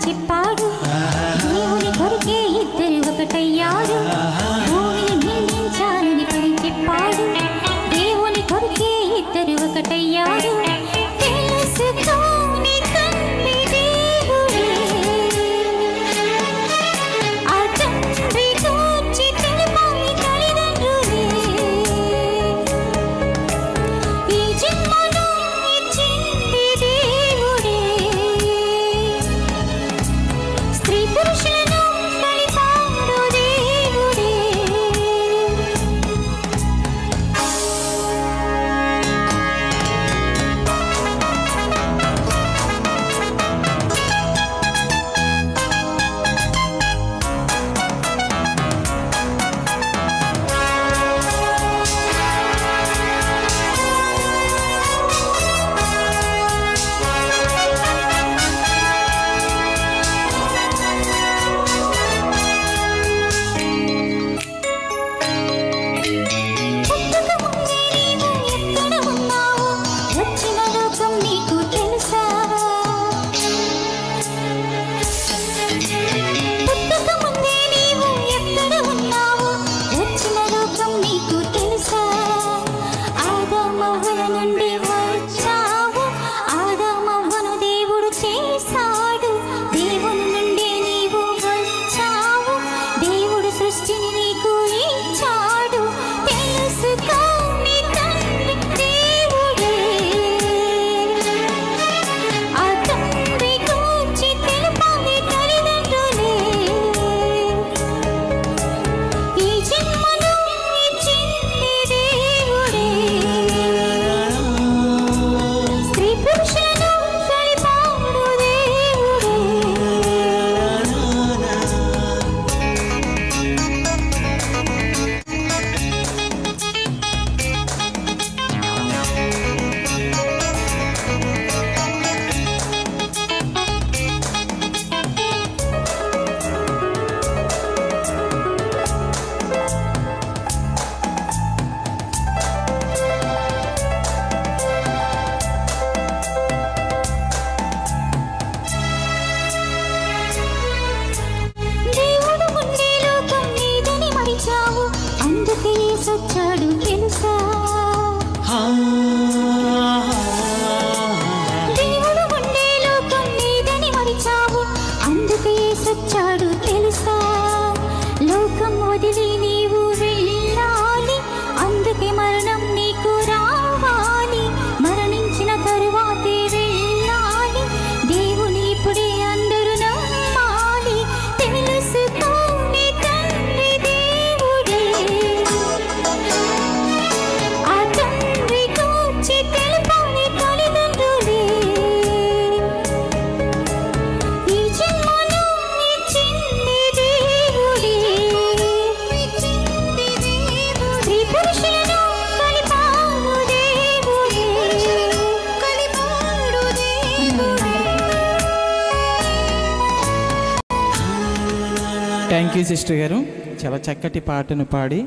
చెప్పాడు దేవుని కొరికే ఇద్దరు ఒకటయ్యారు. భూమిని నిందించాలని పని చెప్పాడు దేవుని కొరికే ఇద్దరు ఒకటయ్యారు. తెలుసుకోని తండ్రి దేవుడే ఆ తండ్రి గూర్చి తెలిపాలి తల్లిదండ్రులే. ఈ జన్మను ఇచ్చింది దేవుడే స్త్రీ పురుషులను కలిపాడు దేవుడే. వచ్చాడు తెలుసా దేవుడు ఉండే లోకం నీదని మరిచావు అందుకే సచ్చాడు తెలుసా. లోకం వదిలి నీవు వెళ్ళాలి అందుకే మరణం నీకు రావాలి. మరణించిన తరువాతే వెళ్ళాలి దేవుని ఇప్పుడే అందరూ నమ్మాలి. తెలుసుకోని తండ్రి దేవుడే ఆ తండ్రి గూర్చి తెలిపాలి తల్లిదండ్రులే. ఈ జన్మను ఇచ్చింది దేవుడే స్త్రీ పురుషులను కలిపాడు దేవుడే. థ్యాంక్ యూ సిస్టర్ గారు, చాలా చక్కటి పాటను పాడి